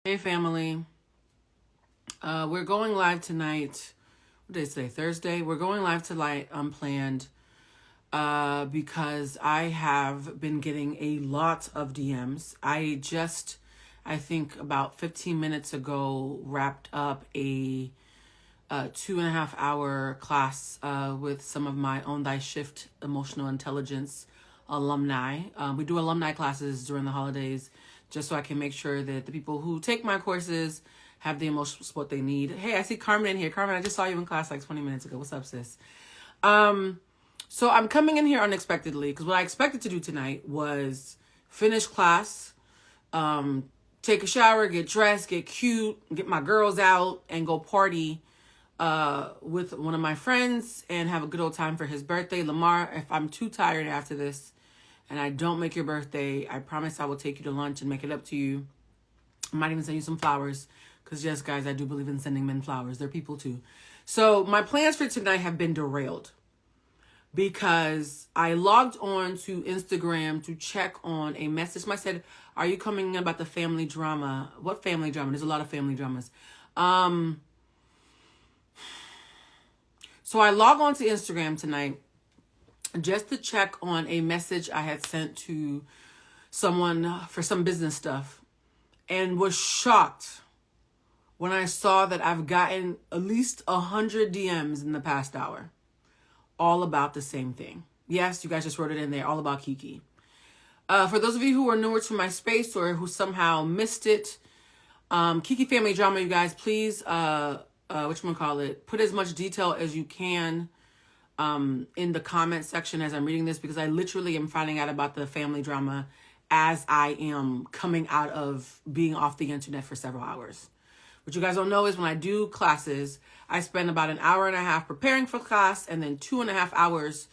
Hey family, we're going live tonight. What day is today? Thursday. We're going live tonight, Unplanned, because I have been getting a lot of DMs. I think about 15 minutes ago, wrapped up a 2.5 hour class with some of my Own Thy Shift emotional intelligence alumni. We do alumni classes during the holidays just so I can make sure that the people who take my courses have the emotional support they need. Hey, I see Carmen in here. Carmen, I just saw you in class like 20 minutes ago. What's up, sis? So I'm coming in here unexpectedly because what I expected to do tonight was finish class, take a shower, get dressed, get cute, get my girls out, and go party with one of my friends and have a good old time for his birthday. Lamar, if I'm too tired after this and I don't make your birthday, I promise I will take you to lunch and make it up to you. I might even send you some flowers because, yes, guys, I do believe in sending men flowers. They're people too. So my plans for tonight have been derailed because I logged on to Instagram to check on a message. I said, are you coming in about the family drama? What family drama? There's a lot of family dramas. So I log on to Instagram tonight just to check on a message I had sent to someone for some business stuff and was shocked when I saw that I've gotten at least 100 DMs in the past hour, all about the same thing. Yes, you guys just wrote it in there, all about Keke. For those of you who are newer to my space or who somehow missed it, Keke Family Drama, you guys, please, put as much detail as you can in the comment section as I'm reading this, because I literally am finding out about the family drama as I am coming out of being off the internet for several hours. What you guys don't know is when I do classes, I spend about an hour and a half preparing for class and then 2.5 hours,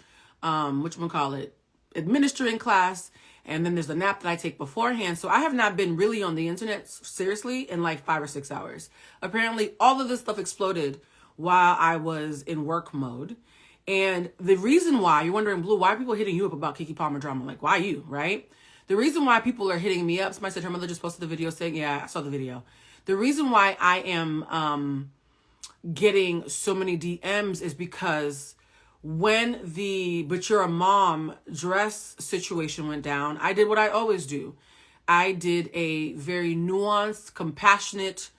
administering class. And then there's the nap that I take beforehand. So I have not been really on the internet seriously in like 5 or 6 hours. Apparently all of this stuff exploded while I was in work mode. And the reason why, you're wondering, Blue, why are people hitting you up about Keke Palmer drama? Like, why you, right? The reason why people are hitting me up, somebody said her mother just posted the video saying, yeah, I saw the video. The reason why I am getting so many DMs is because when the But You're a Mom dress situation went down, I did what I always do. I did a very nuanced, compassionate,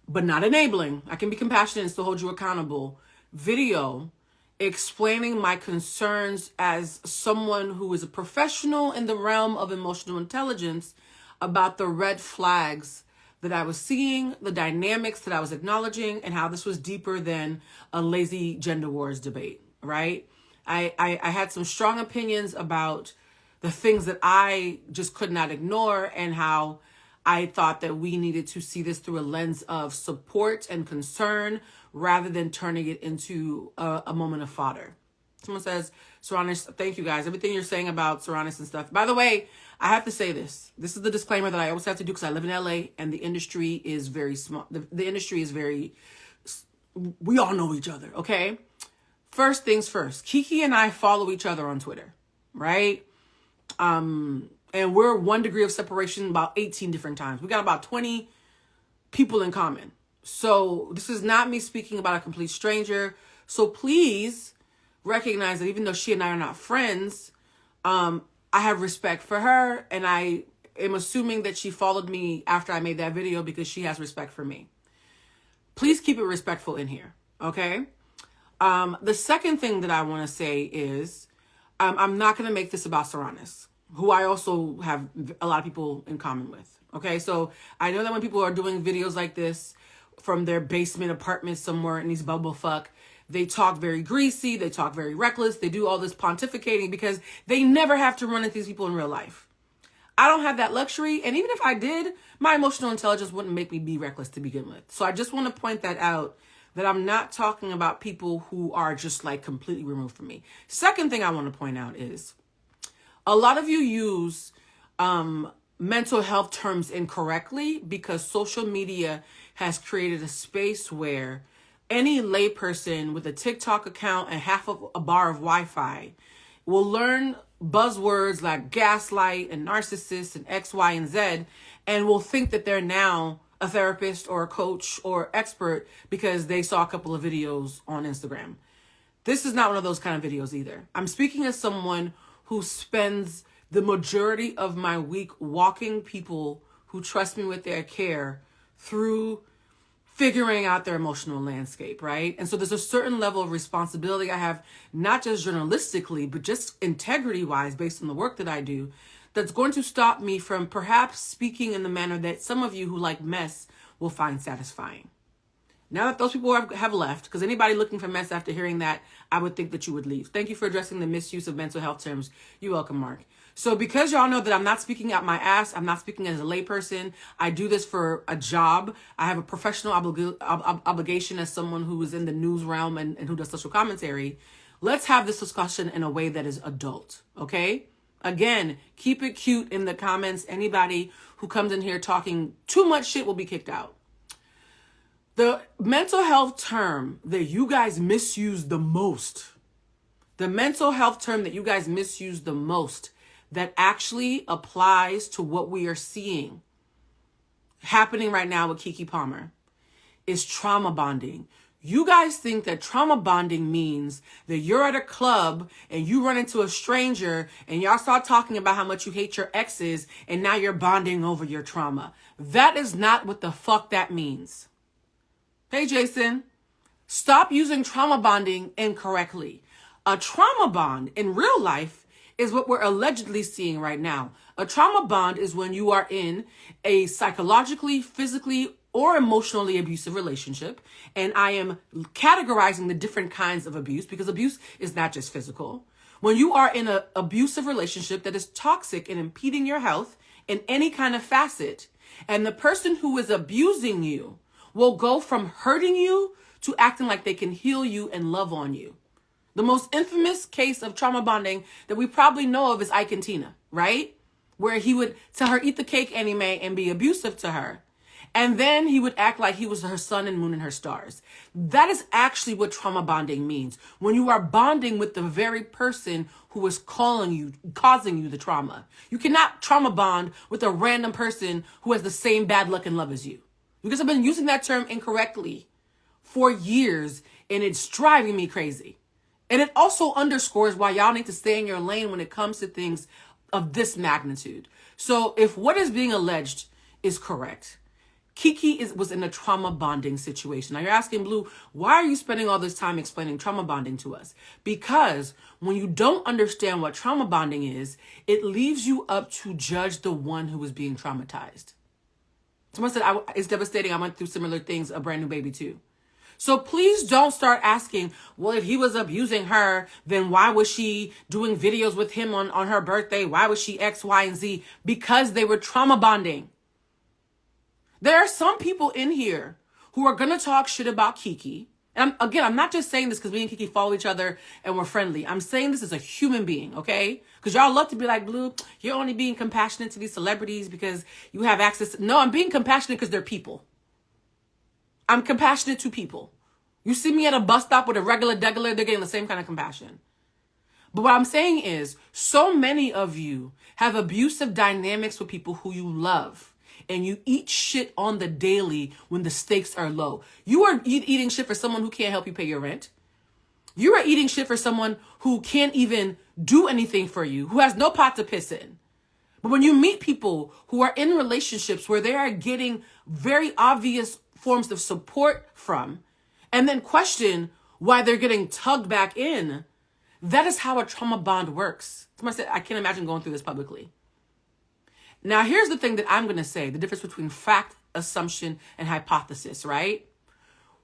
but not enabling, I can be compassionate and still hold you accountable, video explaining my concerns as someone who is a professional in the realm of emotional intelligence about the red flags that I was seeing, the dynamics that I was acknowledging, and how this was deeper than a lazy gender wars debate, right? I had some strong opinions about the things that I just could not ignore and how I thought that we needed to see this through a lens of support and concern rather than turning it into a moment of fodder. Someone says, Saranis, thank you guys. Everything you're saying about Saranis and stuff. By the way, I have to say this. This is the disclaimer that I always have to do because I live in LA and the industry is very small. The industry is very, we all know each other, okay? First things first, Keke and I follow each other on Twitter, right? And we're 1 degree of separation about 18 different times. We got about 20 people in common. So this is not me speaking about a complete stranger. So please recognize that even though she and I are not friends, I have respect for her. And I am assuming that she followed me after I made that video because she has respect for me. Please keep it respectful in here. Okay. The second thing that I want to say is I'm not going to make this about Saranis, who I also have a lot of people in common with. Okay, so I know that when people are doing videos like this from their basement apartment somewhere in these bubble fuck, they talk very greasy, they talk very reckless, they do all this pontificating because they never have to run into these people in real life. I don't have that luxury, and even if I did, my emotional intelligence wouldn't make me be reckless to begin with. So I just want to point that out, that I'm not talking about people who are just like completely removed from me. Second thing I want to point out is a lot of you use mental health terms incorrectly because social media has created a space where any layperson with a TikTok account and half of a bar of Wi-Fi will learn buzzwords like gaslight and narcissist and X, Y, and Z and will think that they're now a therapist or a coach or expert because they saw a couple of videos on Instagram. This is not one of those kind of videos either. I'm speaking as someone who spends the majority of my week walking people who trust me with their care through figuring out their emotional landscape, right? And so there's a certain level of responsibility I have, not just journalistically, but just integrity-wise based on the work that I do, that's going to stop me from perhaps speaking in the manner that some of you who like mess will find satisfying. Now that those people have left, because anybody looking for mess after hearing that, I would think that you would leave. Thank you for addressing the misuse of mental health terms. You're welcome, Mark. So because y'all know that I'm not speaking out my ass, I'm not speaking as a layperson. I do this for a job. I have a professional obligation as someone who is in the news realm and who does social commentary. Let's have this discussion in a way that is adult, okay? Again, keep it cute in the comments. Anybody who comes in here talking too much shit will be kicked out. The mental health term that you guys misuse the most, that actually applies to what we are seeing happening right now with Keke Palmer is trauma bonding. You guys think that trauma bonding means that you're at a club and you run into a stranger and y'all start talking about how much you hate your exes and now you're bonding over your trauma. That is not what the fuck that means. Hey, Jason, stop using trauma bonding incorrectly. A trauma bond in real life is what we're allegedly seeing right now. A trauma bond is when you are in a psychologically, physically, or emotionally abusive relationship. And I am categorizing the different kinds of abuse because abuse is not just physical. When you are in an abusive relationship that is toxic and impeding your health in any kind of facet, and the person who is abusing you will go from hurting you to acting like they can heal you and love on you. The most infamous case of trauma bonding that we probably know of is Ike and Tina, right? Where he would tell her, eat the cake, Annie Mae, and be abusive to her. And then he would act like he was her sun and moon and her stars. That is actually what trauma bonding means. When you are bonding with the very person who is causing you the trauma. You cannot trauma bond with a random person who has the same bad luck and love as you. Because I've been using that term incorrectly for years, and it's driving me crazy. And it also underscores why y'all need to stay in your lane when it comes to things of this magnitude. So if what is being alleged is correct, Keke was in a trauma bonding situation. Now you're asking, Blue, why are you spending all this time explaining trauma bonding to us? Because when you don't understand what trauma bonding is, it leaves you up to judge the one who is being traumatized. Someone said, it's devastating. I went through similar things, a brand new baby too. So please don't start asking, well, if he was abusing her, then why was she doing videos with him on her birthday? Why was she X, Y, and Z? Because they were trauma bonding. There are some people in here who are going to talk shit about Keke. And I'm not just saying this because me and Keke follow each other and we're friendly. I'm saying this as a human being, okay? Because y'all love to be like, Blue, you're only being compassionate to these celebrities because you have access. No, I'm being compassionate because they're people. I'm compassionate to people. You see me at a bus stop with a regular degular, they're getting the same kind of compassion. But what I'm saying is, so many of you have abusive dynamics with people who you love. And you eat shit on the daily when the stakes are low. You are eating shit for someone who can't help you pay your rent. You are eating shit for someone who can't even do anything for you, who has no pot to piss in. But when you meet people who are in relationships where they are getting very obvious forms of support from, and then question why they're getting tugged back in, that is how a trauma bond works. Somebody said, I can't imagine going through this publicly. Now, here's the thing that I'm going to say, the difference between fact, assumption, and hypothesis, right?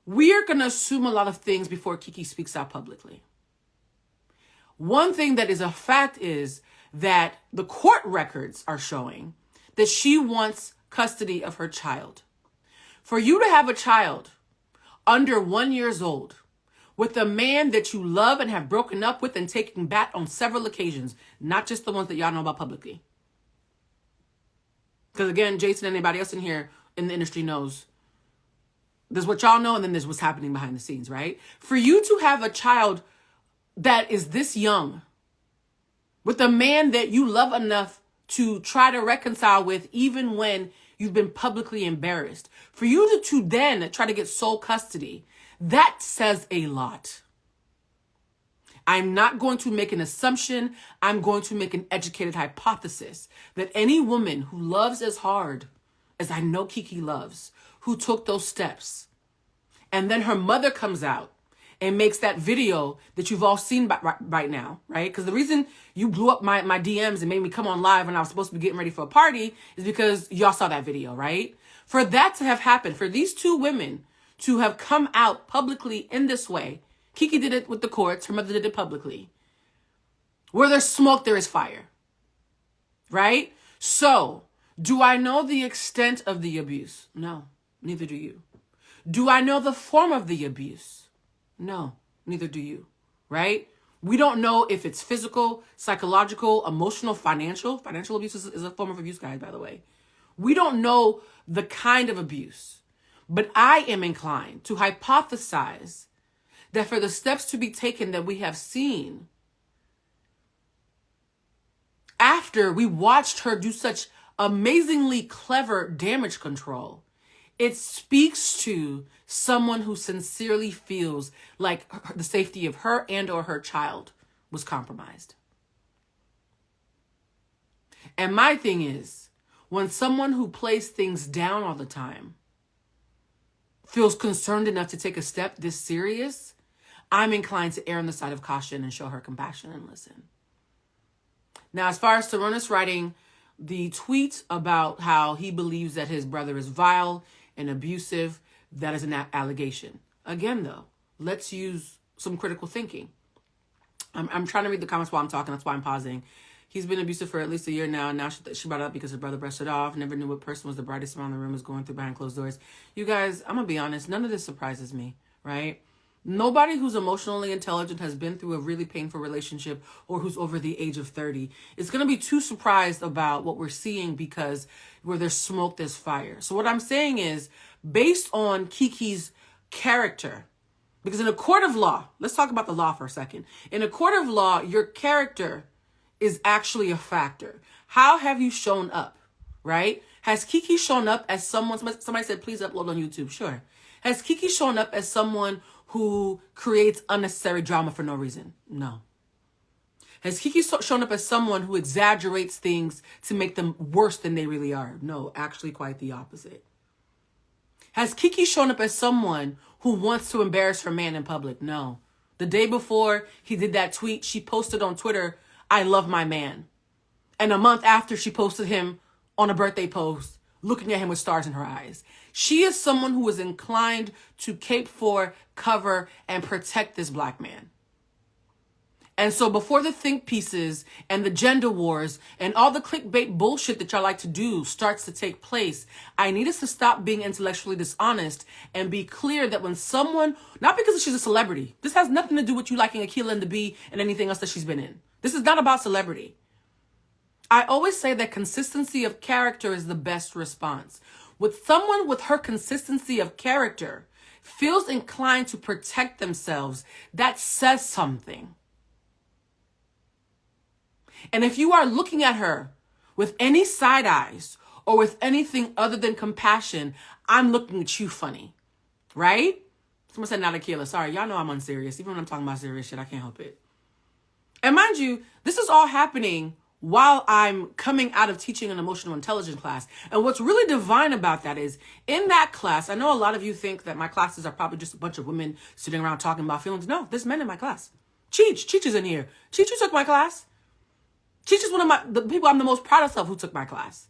We're going to assume a lot of things before Keke speaks out publicly. One thing that is a fact is that the court records are showing that she wants custody of her child. For you to have a child under 1 year old with a man that you love and have broken up with and taken back on several occasions, not just the ones that y'all know about publicly. Because again, Jason and anybody else in here in the industry knows there's what y'all know and then there's what's happening behind the scenes, right? For you to have a child that is this young with a man that you love enough to try to reconcile with, even when You've been publicly embarrassed. For you to then try to get sole custody, that says a lot. I'm not going to make an assumption. I'm going to make an educated hypothesis that any woman who loves as hard as I know Keke loves, who took those steps, and then her mother comes out and makes that video that you've all seen right now, right? Because the reason you blew up my DMs and made me come on live when I was supposed to be getting ready for a party is because y'all saw that video, right? For that to have happened, for these two women to have come out publicly in this way, Keke did it with the courts, her mother did it publicly. Where there's smoke, there is fire, right? So, do I know the extent of the abuse? No, neither do you. Do I know the form of the abuse? No, neither do you, right? We don't know if it's physical, psychological, emotional, financial. Financial abuse is a form of abuse, guys, by the way. We don't know the kind of abuse, but I am inclined to hypothesize that for the steps to be taken that we have seen, after we watched her do such amazingly clever damage control, it speaks to someone who sincerely feels like the safety of her and or her child was compromised. And my thing is, when someone who plays things down all the time feels concerned enough to take a step this serious, I'm inclined to err on the side of caution and show her compassion and listen. Now, as far as Sarunas writing the tweet about how he believes that his brother is vile and abusive, that is an allegation. Again, though, let's use some critical thinking. I'm trying to read the comments while I'm talking. That's why I'm pausing. He's been abusive for at least a year now. And now she brought it up because her brother brushed it off. Never knew what person was the brightest smile in the room, was going through behind closed doors. You guys, I'm going to be honest. None of this surprises me, right? Nobody who's emotionally intelligent has been through a really painful relationship or who's over the age of 30 is going to be too surprised about what we're seeing, because where there's smoke, there's fire. So what I'm saying is, based on Keke's character, because in a court of law, let's talk about the law for a second. In a court of law, your character is actually a factor. How have you shown up, right? Has Keke shown up as someone, somebody said, please upload on YouTube. Sure. Has Keke shown up as someone who creates unnecessary drama for no reason? No. Has Keke shown up as someone who exaggerates things to make them worse than they really are? No, actually quite the opposite. Has Keke shown up as someone who wants to embarrass her man in public? No. The day before he did that tweet, she posted on Twitter, I love my man. And a month after, she posted him on a birthday post, looking at him with stars in her eyes. She is someone who is inclined to cape for, cover, and protect this black man. And so before the think pieces and the gender wars and all the clickbait bullshit that y'all like to do starts to take place, I need us to stop being intellectually dishonest and be clear that when someone, not because she's a celebrity, this has nothing to do with you liking Akilah and the Bee and anything else that she's been in. This is not about celebrity. I always say that consistency of character is the best response. With someone with her consistency of character feels inclined to protect themselves, that says something. And if you are looking at her with any side eyes or with anything other than compassion, I'm looking at you funny, right? Someone said, not Akilah. Sorry, y'all know I'm unserious. Even when I'm talking about serious shit, I can't help it. And mind you, this is all happening while I'm coming out of teaching an emotional intelligence class. And what's really divine about that is, in that class, I know a lot of you think that my classes are probably just a bunch of women sitting around talking about feelings. No, there's men in my class. Cheech is in here. Cheech, you took my class. Cheech is one of the people I'm the most proud of who took my class.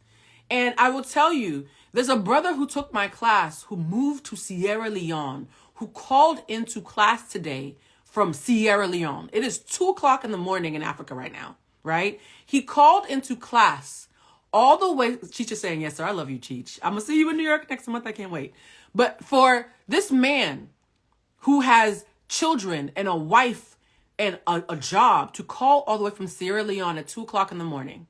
And I will tell you, there's a brother who took my class who moved to Sierra Leone, who called into class today from Sierra Leone. It is 2:00 in the morning in Africa right now, right? He called into class all the way. Cheech is saying, yes, sir, I love you, Cheech. I'm going to see you in New York next month. I can't wait. But for this man who has children and a wife and a job to call all the way from Sierra Leone at 2:00 in the morning.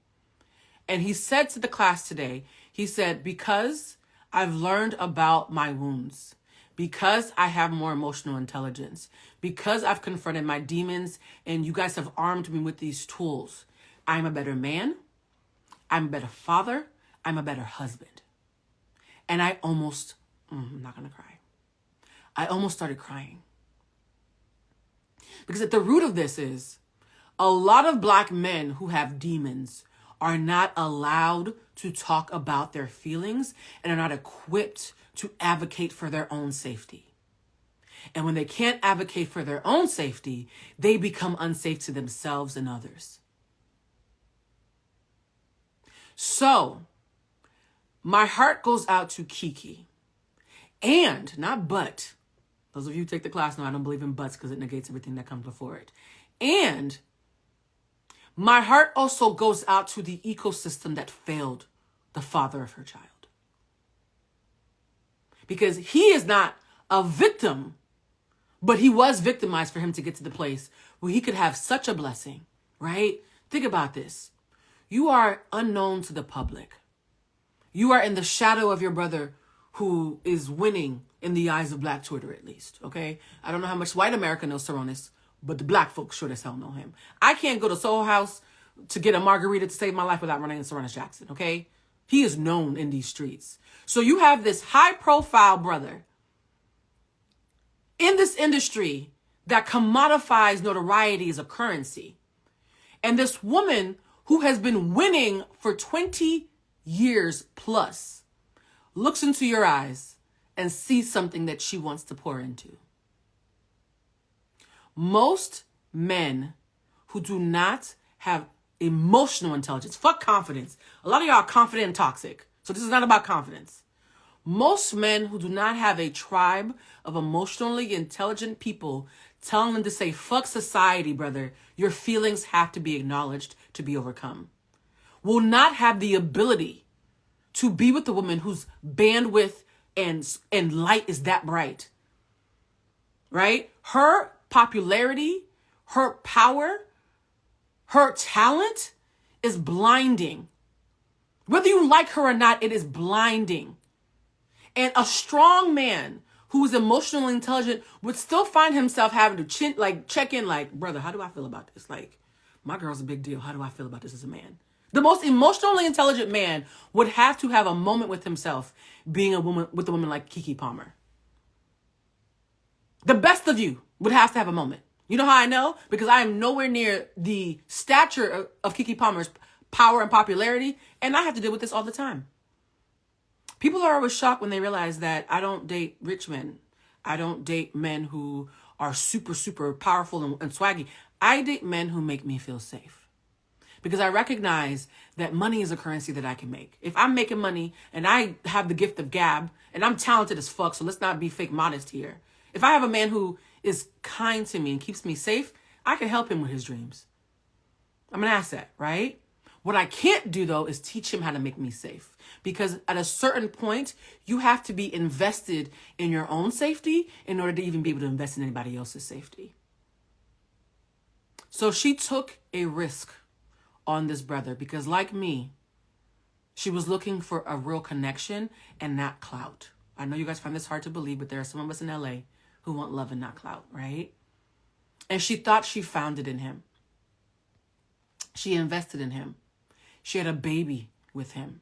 And he said to the class today, he said, because I've learned about my wounds, because I have more emotional intelligence, because I've confronted my demons and you guys have armed me with these tools, I'm a better man, I'm a better father, I'm a better husband. And I almost, I'm not going to cry. I almost started crying. Because at the root of this is a lot of Black men who have demons are not allowed to talk about their feelings and are not equipped to advocate for their own safety. And when they can't advocate for their own safety, they become unsafe to themselves and others. So, my heart goes out to Keke. And, not but, those of you who take the class know I don't believe in buts because it negates everything that comes before it. And my heart also goes out to the ecosystem that failed the father of her child. Because he is not a victim, but he was victimized for him to get to the place where he could have such a blessing, right? Think about this. You are unknown to the public. You are in the shadow of your brother who is winning in the eyes of Black Twitter, at least, okay? I don't know how much white America knows Sarunas, but the Black folks sure as hell know him. I can't go to Soho House to get a margarita to save my life without running into Sarunas Jackson, okay? He is known in these streets. So you have this high-profile brother in this industry that commodifies notoriety as a currency. And this woman who has been winning for 20 years plus looks into your eyes and sees something that she wants to pour into. Most men who do not have emotional intelligence, fuck confidence. A lot of y'all are confident and toxic. So this is not about confidence. Most men who do not have a tribe of emotionally intelligent people telling them to say, fuck society, brother. Your feelings have to be acknowledged to be overcome. Will not have the ability to be with a woman whose bandwidth and light is that bright. Right? Her popularity, her power, her talent is blinding. Whether you like her or not, it is blinding. And a strong man who is emotionally intelligent would still find himself having to check in like, brother, how do I feel about this? Like, my girl's a big deal. How do I feel about this as a man? The most emotionally intelligent man would have to have a moment with himself being with a woman like Keke Palmer. The best of you would have to have a moment. You know how I know? Because I am nowhere near the stature of Keke Palmer's power and popularity, and I have to deal with this all the time. People are always shocked when they realize that I don't date rich men. I don't date men who are super, super powerful and swaggy. I date men who make me feel safe. Because I recognize that money is a currency that I can make. If I'm making money and I have the gift of gab and I'm talented as fuck, so let's not be fake modest here. If I have a man who is kind to me and keeps me safe, I can help him with his dreams. I'm an asset, right? What I can't do, though, is teach him how to make me safe. Because at a certain point, you have to be invested in your own safety in order to even be able to invest in anybody else's safety. So she took a risk on this brother because, like me, she was looking for a real connection and not clout. I know you guys find this hard to believe, but there are some of us in LA who want love and not clout, right? And she thought she found it in him. She invested in him. She had a baby with him.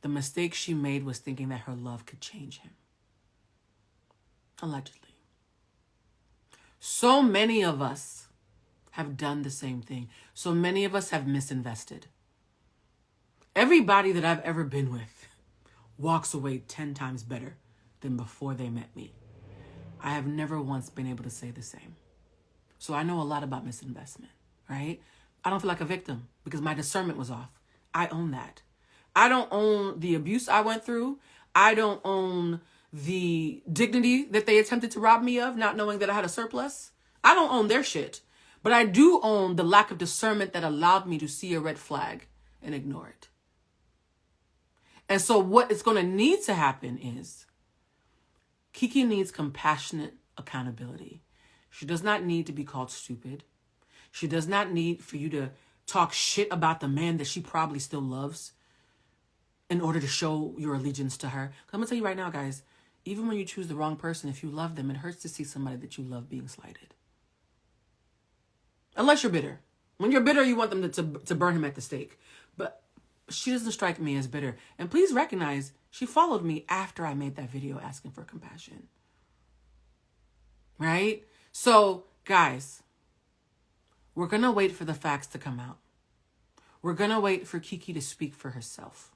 The mistake she made was thinking that her love could change him. Allegedly. So many of us have done the same thing. So many of us have misinvested. Everybody that I've ever been with walks away 10 times better than before they met me. I have never once been able to say the same. So I know a lot about misinvestment, right? I don't feel like a victim because my discernment was off. I own that. I don't own the abuse I went through. I don't own the dignity that they attempted to rob me of, not knowing that I had a surplus. I don't own their shit. But I do own the lack of discernment that allowed me to see a red flag and ignore it. And so what is going to need to happen is Keke needs compassionate accountability. She does not need to be called stupid. She does not need for you to talk shit about the man that she probably still loves in order to show your allegiance to her. I'm going to tell you right now, guys, even when you choose the wrong person, if you love them, it hurts to see somebody that you love being slighted. Unless you're bitter. When you're bitter, you want them to burn him at the stake. But she doesn't strike me as bitter. And please recognize, She followed me after I made that video asking for compassion. Right? So, guys, we're going to wait for the facts to come out. We're going to wait for Keke to speak for herself.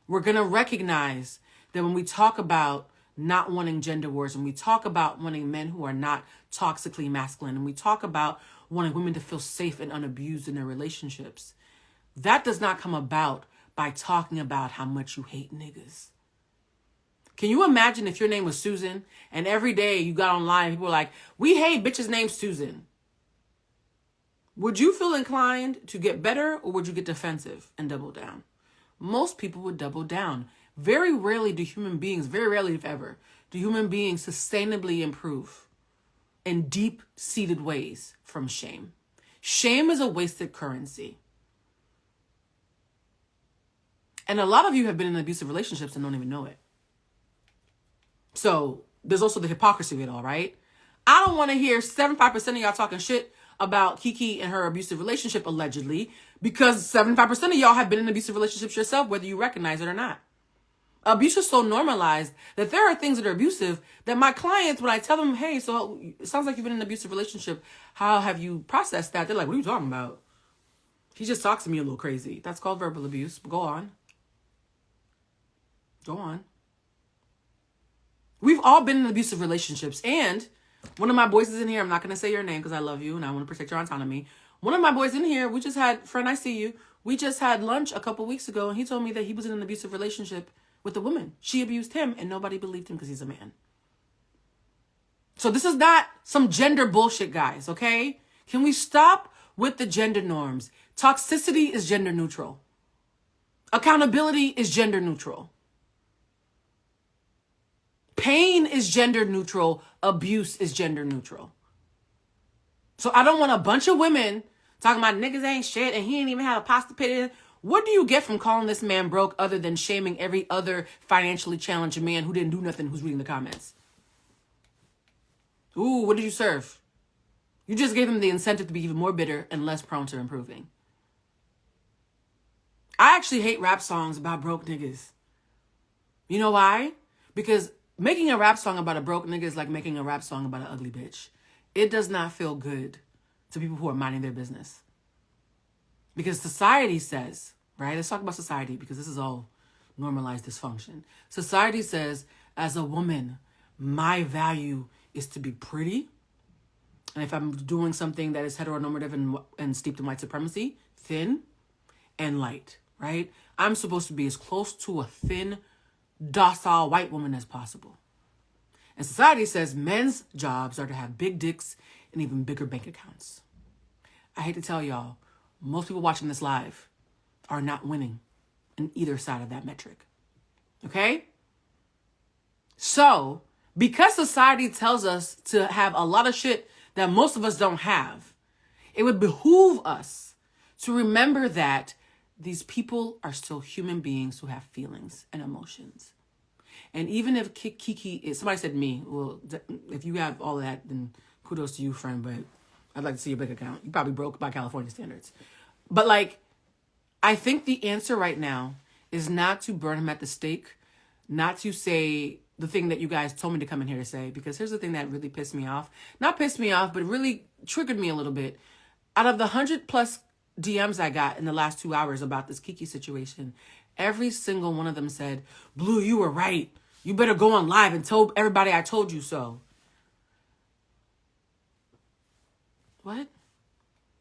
We're going to recognize that when we talk about not wanting gender wars, and we talk about wanting men who are not toxically masculine, and we talk about wanting women to feel safe and unabused in their relationships, that does not come about by talking about how much you hate niggas. Can you imagine if your name was Susan and every day you got online and people were like, we hate bitches named Susan? Would you feel inclined to get better, or would you get defensive and double down? Most people would double down. Very rarely do human beings, very rarely if ever, do human beings sustainably improve in deep-seated ways from shame. Shame is a wasted currency. And a lot of you have been in abusive relationships and don't even know it. So there's also the hypocrisy of it all, right? I don't want to hear 75% of y'all talking shit about Keke and her abusive relationship, allegedly, because 75% of y'all have been in abusive relationships yourself, whether you recognize it or not. Abuse is so normalized that there are things that are abusive that my clients, when I tell them, hey, so it sounds like you've been in an abusive relationship, how have you processed that? They're like, what are you talking about? He just talks to me a little crazy. That's called verbal abuse. Go on. Go on. We've all been in abusive relationships. And one of my boys is in here. I'm not going to say your name because I love you and I want to protect your autonomy. One of my boys in here, we just had, friend, I see you. We just had lunch a couple weeks ago and he told me that he was in an abusive relationship with a woman. She abused him and nobody believed him because he's a man. So this is not some gender bullshit, guys, okay? Can we stop with the gender norms? Toxicity is gender neutral. Accountability is gender neutral. Pain is gender neutral. Abuse is gender neutral. So I don't want a bunch of women talking about niggas ain't shit and he ain't even had a pasta pit in. What do you get from calling this man broke other than shaming every other financially challenged man who didn't do nothing who's reading the comments? Ooh, what did you serve? You just gave him the incentive to be even more bitter and less prone to improving. I actually hate rap songs about broke niggas. You know why? Because making a rap song about a broke nigga is like making a rap song about an ugly bitch. It does not feel good to people who are minding their business. Because society says, right? Let's talk about society because this is all normalized dysfunction. Society says, as a woman, my value is to be pretty. And if I'm doing something that is heteronormative and steeped in white supremacy, thin and light, right? I'm supposed to be as close to a thin, docile white woman as possible. And society says men's jobs are to have big dicks and even bigger bank accounts. I hate to tell y'all, most people watching this live are not winning in either side of that metric. Okay? So, because society tells us to have a lot of shit that most of us don't have, it would behoove us to remember that these people are still human beings who have feelings and emotions. And even if Keke is, somebody said me, well, if you have all of that, then kudos to you, friend, but I'd like to see your bank account. You probably broke by California standards. But like, I think the answer right now is not to burn him at the stake, not to say the thing that you guys told me to come in here to say, because here's the thing that really pissed me off. Not pissed me off, but really triggered me a little bit. Out of the 100+ DMs I got in the last 2 hours about this Keke situation, every single one of them said, Blue, you were right. You better go on live and tell everybody I told you so. What?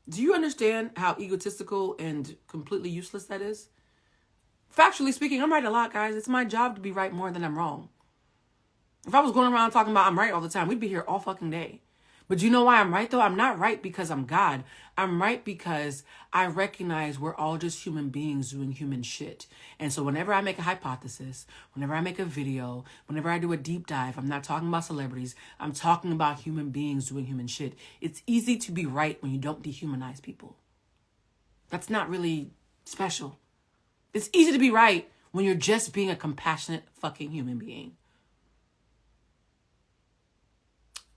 Do you understand how egotistical and completely useless that is? Factually speaking, I'm right a lot, guys. It's my job to be right more than I'm wrong. If I was going around talking about I'm right all the time, we'd be here all fucking day. But do you know why I'm right, though? I'm not right because I'm God. I'm right because I recognize we're all just human beings doing human shit. And so whenever I make a hypothesis, whenever I make a video, whenever I do a deep dive, I'm not talking about celebrities. I'm talking about human beings doing human shit. It's easy to be right when you don't dehumanize people. That's not really special. It's easy to be right when you're just being a compassionate fucking human being.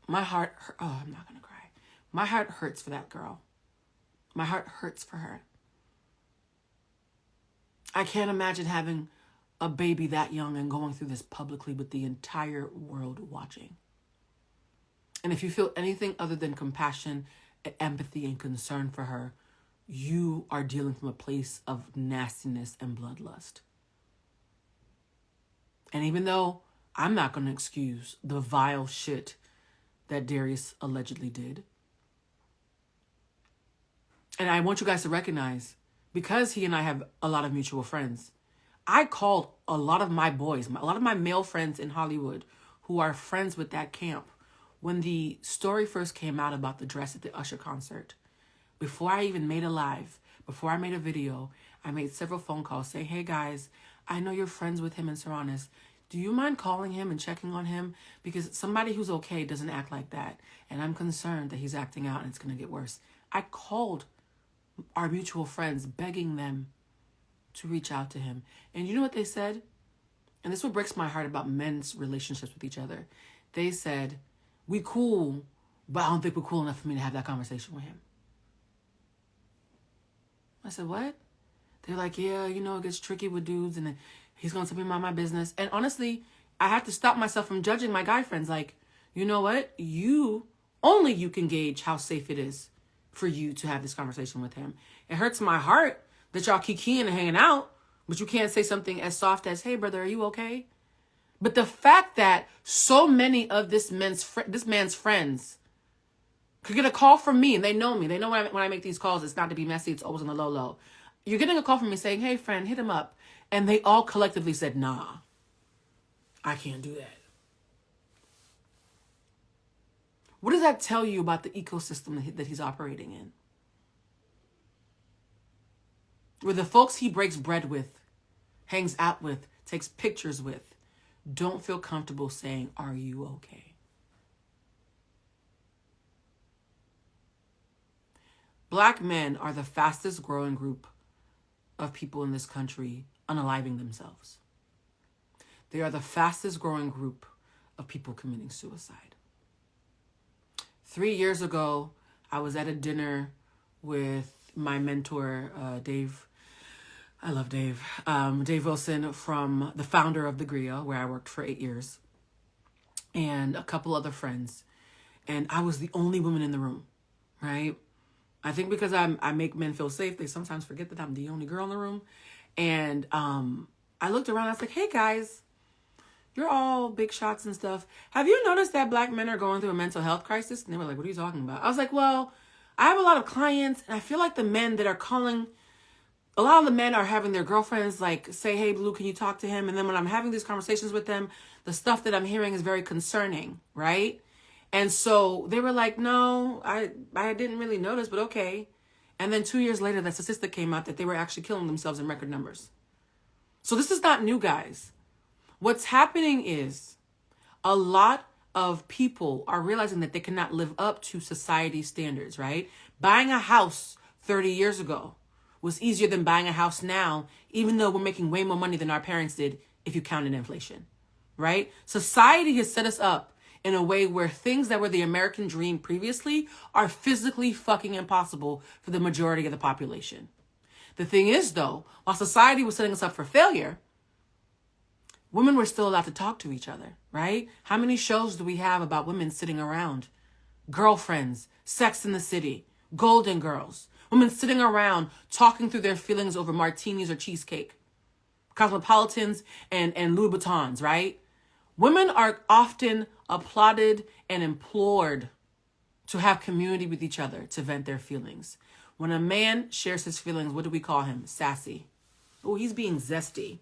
My heart, I'm not going to cry. My heart hurts for that girl. My heart hurts for her. I can't imagine having a baby that young and going through this publicly with the entire world watching. And if you feel anything other than compassion, empathy, and concern for her, you are dealing from a place of nastiness and bloodlust. And even though I'm not going to excuse the vile shit that Darius allegedly did, and I want you guys to recognize, because he and I have a lot of mutual friends, I called a lot of my boys, a lot of my male friends in Hollywood who are friends with that camp. When the story first came out about the dress at the Usher concert, before I even made a live, before I made a video, I made several phone calls saying, hey guys, I know you're friends with him and Serranis. Do you mind calling him and checking on him? Because somebody who's okay doesn't act like that. And I'm concerned that he's acting out and it's going to get worse. I called our mutual friends, begging them to reach out to him. And you know what they said? And this is what breaks my heart about men's relationships with each other. They said, we cool, but I don't think we're cool enough for me to have that conversation with him. I said, what? They're like, yeah, you know, it gets tricky with dudes and he's going to tell me about my business. And honestly, I had to stop myself from judging my guy friends. Like, you know what? Only you can gauge how safe it is for you to have this conversation with him. It hurts my heart that y'all kikiing and hanging out, but you can't say something as soft as, hey, brother, are you okay? But the fact that so many of this man's friends could get a call from me, and they know me. They know when I make these calls, it's not to be messy. It's always on the low. You're getting a call from me saying, hey, friend, hit him up. And they all collectively said, nah, I can't do that. What does that tell you about the ecosystem that he's operating in? Where the folks he breaks bread with, hangs out with, takes pictures with, don't feel comfortable saying, are you okay? Black men are the fastest growing group of people in this country unaliving themselves. They are the fastest growing group of people committing suicide. 3 years ago, I was at a dinner with my mentor, Dave. I love Dave. Dave Wilson, from the founder of The Griot, where I worked for 8 years, and a couple other friends. And I was the only woman in the room, right? I think because I make men feel safe, they sometimes forget that I'm the only girl in the room. And I looked around, I was like, hey guys, you're all big shots and stuff. Have you noticed that Black men are going through a mental health crisis? And they were like, what are you talking about? I was like, well, I have a lot of clients, and I feel like the men that are calling, a lot of the men are having their girlfriends like say, hey, Blue, can you talk to him? And then when I'm having these conversations with them, the stuff that I'm hearing is very concerning, right? And so they were like, no, I didn't really notice, but okay. And then 2 years later, that statistic came out that they were actually killing themselves in record numbers. So this is not new, guys. What's happening is a lot of people are realizing that they cannot live up to society's standards, right? Buying a house 30 years ago was easier than buying a house now, even though we're making way more money than our parents did if you counted inflation, right? Society has set us up in a way where things that were the American dream previously are physically fucking impossible for the majority of the population. The thing is, though, while society was setting us up for failure, women were still allowed to talk to each other, right? How many shows do we have about women sitting around? Girlfriends, Sex in the City, Golden Girls, women sitting around talking through their feelings over martinis or cheesecake, Cosmopolitans and Louis Vuittons, right? Women are often applauded and implored to have community with each other, to vent their feelings. When a man shares his feelings, what do we call him? Sassy. Oh, he's being zesty.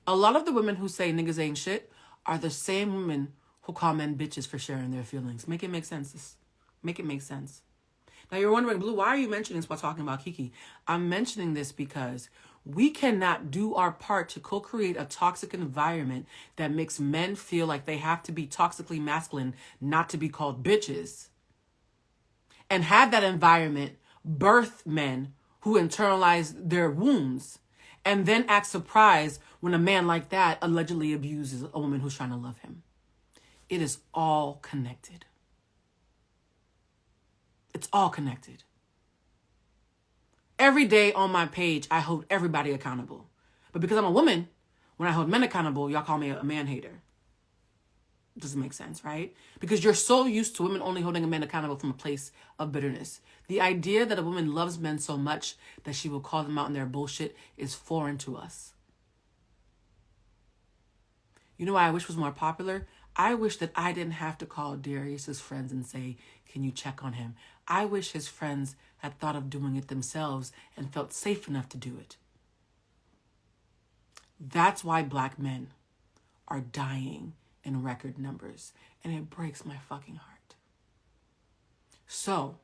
A lot of the women who say niggas ain't shit are the same women who call men bitches for sharing their feelings. Make it make sense. Make it make sense. Now you're wondering, Blue, why are you mentioning this while talking about Keke? I'm mentioning this because we cannot do our part to co-create a toxic environment that makes men feel like they have to be toxically masculine, not to be called bitches, and have that environment birth men who internalize their wounds and then act surprised when a man like that allegedly abuses a woman who's trying to love him. It is all connected. It's all connected. Every day on my page, I hold everybody accountable. But because I'm a woman, when I hold men accountable, y'all call me a man hater. Doesn't make sense, right? Because you're so used to women only holding a man accountable from a place of bitterness. The idea that a woman loves men so much that she will call them out on their bullshit is foreign to us. You know why I wish was more popular? I wish that I didn't have to call Darius's friends and say, can you check on him? I wish his friends had thought of doing it themselves and felt safe enough to do it. That's why Black men are dying in record numbers, and it breaks my fucking heart. So,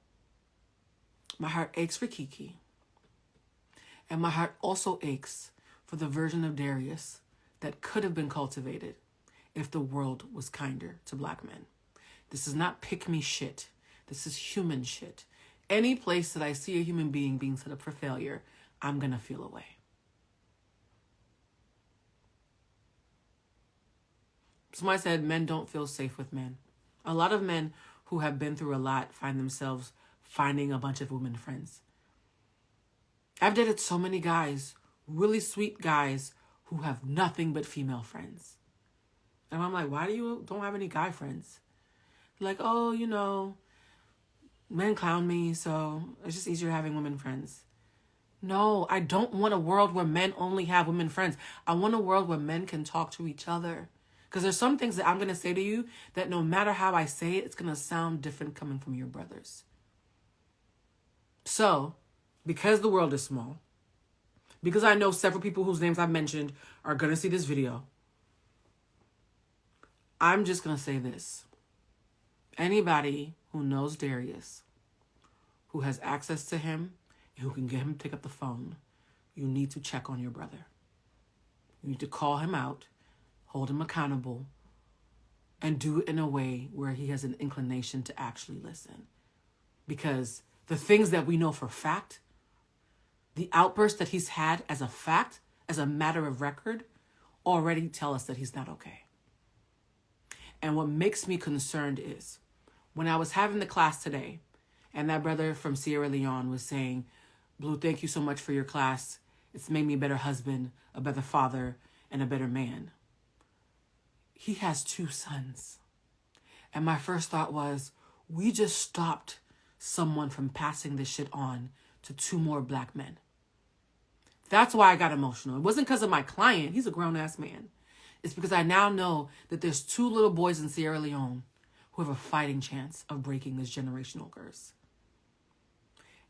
my heart aches for Keke, and my heart also aches for the version of Darius that could have been cultivated if the world was kinder to Black men. This is not pick-me shit. This is human shit. Any place that I see a human being being set up for failure, I'm gonna feel away. Somebody said men don't feel safe with men. A lot of men who have been through a lot find themselves finding a bunch of women friends. I've dated so many guys, really sweet guys, who have nothing but female friends. And I'm like, why do you don't have any guy friends? Like, oh, you know, men clown me, so it's just easier having women friends. No, I don't want a world where men only have women friends. I want a world where men can talk to each other. Because there's some things that I'm going to say to you that no matter how I say it, it's going to sound different coming from your brothers. So, because the world is small, because I know several people whose names I've mentioned are going to see this video, I'm just going to say this. Anybody who knows Darius, who has access to him, and who can get him to pick up the phone, you need to check on your brother. You need to call him out, hold him accountable, and do it in a way where he has an inclination to actually listen. Because the things that we know for fact, the outburst that he's had as a fact, as a matter of record, already tell us that he's not okay. And what makes me concerned is when I was having the class today and that brother from Sierra Leone was saying, Blue, thank you so much for your class. It's made me a better husband, a better father, and a better man. He has 2 sons. And my first thought was, we just stopped someone from passing this shit on to 2 more Black men. That's why I got emotional. It wasn't because of my client. He's a grown-ass man. It's because I now know that there's 2 little boys in Sierra Leone who have a fighting chance of breaking this generational curse.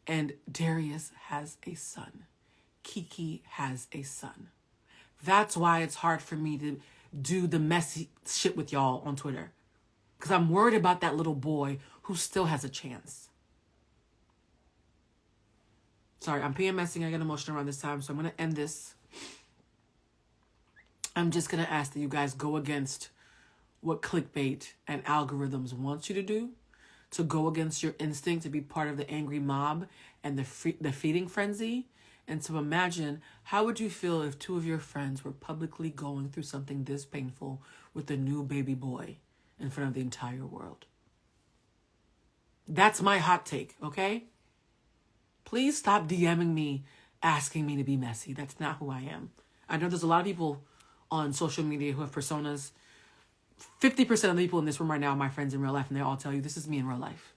And Darius has a son. Keke has a son. That's why it's hard for me to do the messy shit with y'all on Twitter. Because I'm worried about that little boy who still has a chance. Sorry, I'm PMSing. I get emotional around this time, so I'm going to end this. I'm just going to ask that you guys go against what clickbait and algorithms want you to do, to go against your instinct to be part of the angry mob and the feeding frenzy, and to imagine how would you feel if 2 of your friends were publicly going through something this painful with a new baby boy in front of the entire world. That's my hot take, okay? Please stop DMing me, asking me to be messy. That's not who I am. I know there's a lot of people on social media who have personas. 50% of the people in this room right now are my friends in real life, and they all tell you this is me in real life.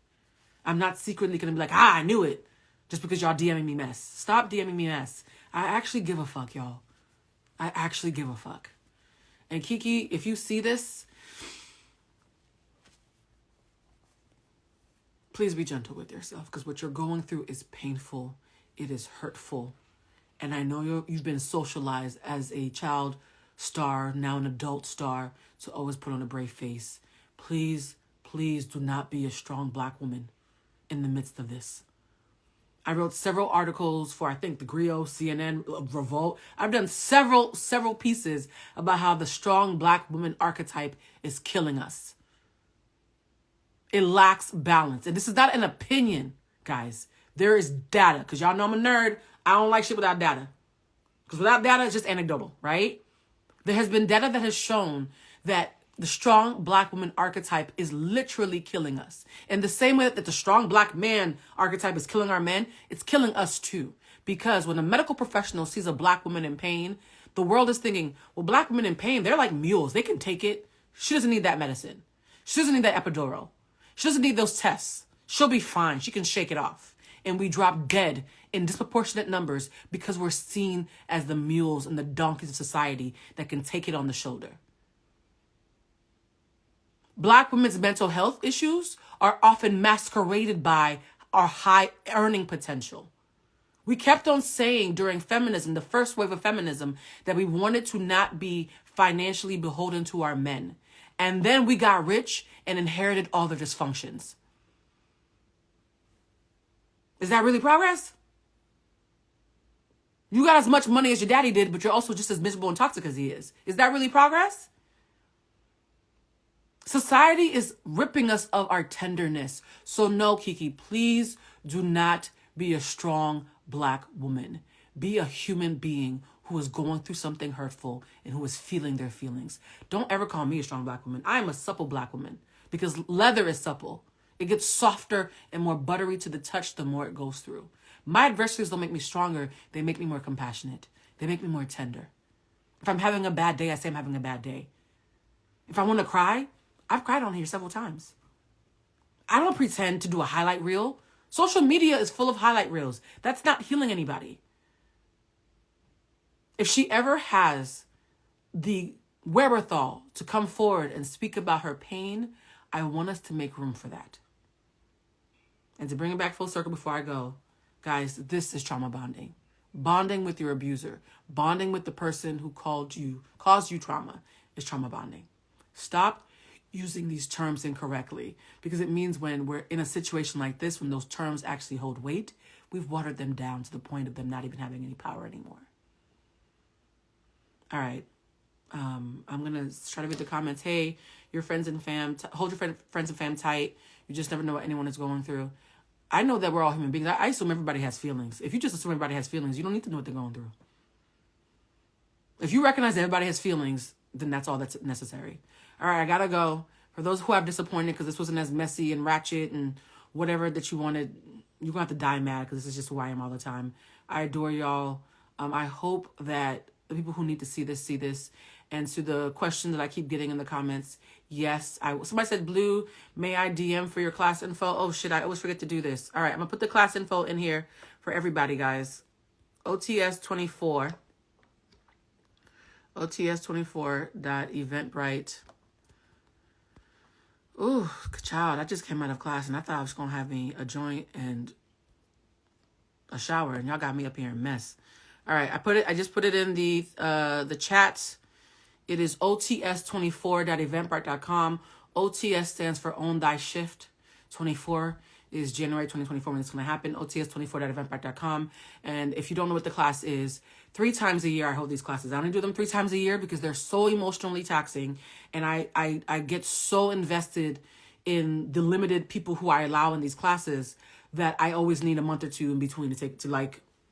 I'm not secretly going to be like, I knew it, just because y'all DMing me mess. Stop DMing me mess. I actually give a fuck, y'all. I actually give a fuck. And Keke, if you see this, please be gentle with yourself, because what you're going through is painful. It is hurtful. And I know you've been socialized as a child star, now an adult star, to always put on a brave face. Please, please do not be a strong Black woman in the midst of this. I wrote several articles for, I think, The Griot, CNN, Revolt. I've done several pieces about how the strong Black woman archetype is killing us. It lacks balance. And this is not an opinion, guys. There is data. Because y'all know I'm a nerd. I don't like shit without data. Because without data, it's just anecdotal, right? There has been data that has shown that the strong Black woman archetype is literally killing us. In the same way that the strong Black man archetype is killing our men, it's killing us too. Because when a medical professional sees a black woman in pain, the world is thinking, well, black women in pain, they're like mules. They can take it. She doesn't need that medicine. She doesn't need that epidural. She doesn't need those tests. She'll be fine. She can shake it off. And we drop dead in disproportionate numbers because we're seen as the mules and the donkeys of society that can take it on the shoulder. Black women's mental health issues are often masqueraded by our high earning potential. We kept on saying during feminism, the first wave of feminism, that we wanted to not be financially beholden to our men. And then we got rich and inherited all their dysfunctions. Is that really progress? You got as much money as your daddy did, but you're also just as miserable and toxic as he is. Is that really progress? Society is ripping us of our tenderness. So no, Keke, please do not be a strong black woman. Be a human being who is going through something hurtful and who is feeling their feelings. Don't ever call me a strong black woman. I am a supple black woman because leather is supple. It gets softer and more buttery to the touch the more it goes through. My adversities don't make me stronger. They make me more compassionate. They make me more tender. If I'm having a bad day, I say I'm having a bad day. If I want to cry, I've cried on here several times. I don't pretend to do a highlight reel. Social media is full of highlight reels. That's not healing anybody. If she ever has the wherewithal to come forward and speak about her pain, I want us to make room for that. And to bring it back full circle before I go, guys, this is trauma bonding. Bonding with your abuser, bonding with the person who caused you trauma is trauma bonding. Stop using these terms incorrectly, because it means when we're in a situation like this, when those terms actually hold weight, we've watered them down to the point of them not even having any power anymore. All right. I'm going to try to read the comments. Hey, your friends and fam, hold your friends and fam tight. You just never know what anyone is going through. I know that we're all human beings. I assume everybody has feelings. If you just assume everybody has feelings, you don't need to know what they're going through. If you recognize that everybody has feelings, then that's all that's necessary. All right, I got to go. For those who have disappointed because this wasn't as messy and ratchet and whatever that you wanted, you're going to have to die mad because this is just who I am all the time. I adore y'all. I hope that the people who need to see this. And to the question that I keep getting in the comments, yes, somebody said, Blue, may I DM for your class info? Oh, shit, I always forget to do this. All right, I'm going to put the class info in here for everybody, guys. OTS 24. OTS24.eventbrite. Ooh, child, I just came out of class and I thought I was going to have me a joint and a shower, and y'all got me up here in mess. All right, I just put it in the chat. It is OTS24.eventbrite.com. OTS stands for Own Thy Shift. 24 is January 2024 when it's going to happen. OTS24.eventbrite.com. And if you don't know what the class is, 3 times a year I hold these classes. I only do them 3 times a year because they're so emotionally taxing. And I get so invested in the limited people who I allow in these classes that I always need a month or 2 in between to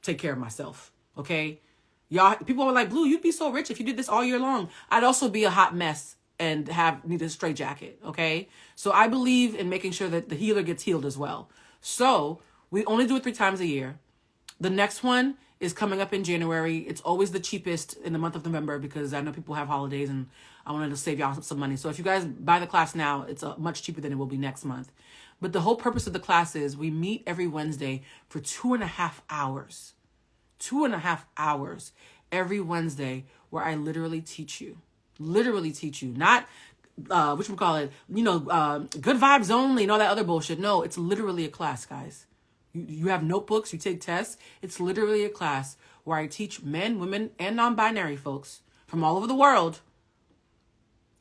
take care of myself. Okay? Y'all, people are like, Blue, you'd be so rich if you did this all year long. I'd also be a hot mess and need a straight jacket, okay? So I believe in making sure that the healer gets healed as well. So we only do it 3 times a year. The next one is coming up in January. It's always the cheapest in the month of November because I know people have holidays and I wanted to save y'all some money. So if you guys buy the class now, it's much cheaper than it will be next month. But the whole purpose of the class is we meet every Wednesday for 2.5 hours. 2.5 hours every Wednesday where I literally teach you, not, good vibes only and all that other bullshit. No, it's literally a class, guys. You have notebooks, you take tests. It's literally a class where I teach men, women, and non-binary folks from all over the world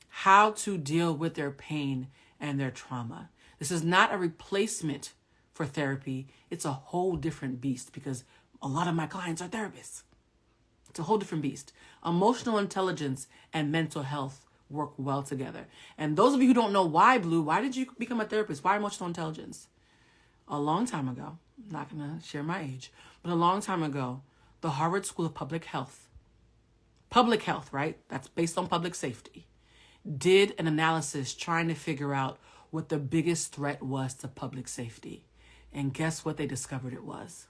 how to deal with their pain and their trauma. This is not a replacement for therapy. It's a whole different beast because a lot of my clients are therapists. It's a whole different beast. Emotional intelligence and mental health work well together. And those of you who don't know why, Blue, why did you become a therapist? Why emotional intelligence? A long time ago, I'm not going to share my age, but a long time ago, the Harvard School of Public Health, right? That's based on public safety, did an analysis trying to figure out what the biggest threat was to public safety. And guess what they discovered it was?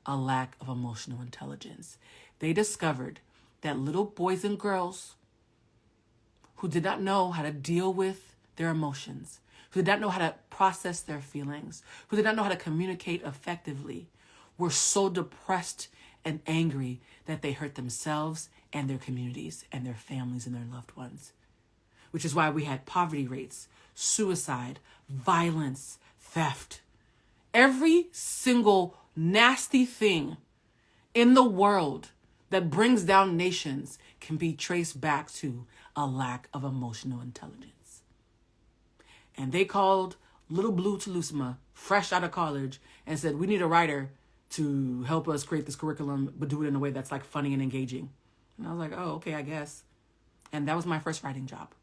a lack of emotional intelligence. They discovered that little boys and girls who did not know how to deal with their emotions, who did not know how to process their feelings, who did not know how to communicate effectively, were so depressed and angry that they hurt themselves and their communities and their families and their loved ones. Which is why we had poverty rates, suicide, violence, theft. Every single nasty thing in the world that brings down nations can be traced back to a lack of emotional intelligence. And they called little Blue Telusma, fresh out of college, and said, we need a writer to help us create this curriculum, but do it in a way that's like funny and engaging. And I was like, oh, okay, I guess. And that was my first writing job.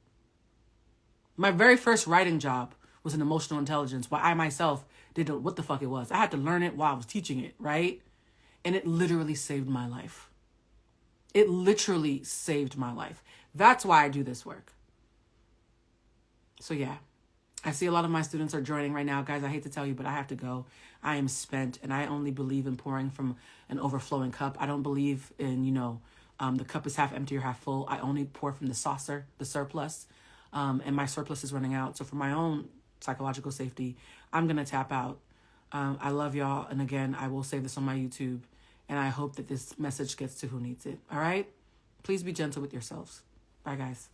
My very first writing job was in emotional intelligence, while I myself didn't know what the fuck it was. I had to learn it while I was teaching it, right? And it literally saved my life. It literally saved my life. That's why I do this work. So yeah, I see a lot of my students are joining right now. Guys, I hate to tell you, but I have to go. I am spent, and I only believe in pouring from an overflowing cup. I don't believe in, the cup is half empty or half full. I only pour from the saucer, the surplus, and my surplus is running out. So for my own psychological safety, I'm going to tap out. I love y'all. And again, I will save this on my YouTube, and I hope that this message gets to who needs it. All right? Please be gentle with yourselves. Bye, guys.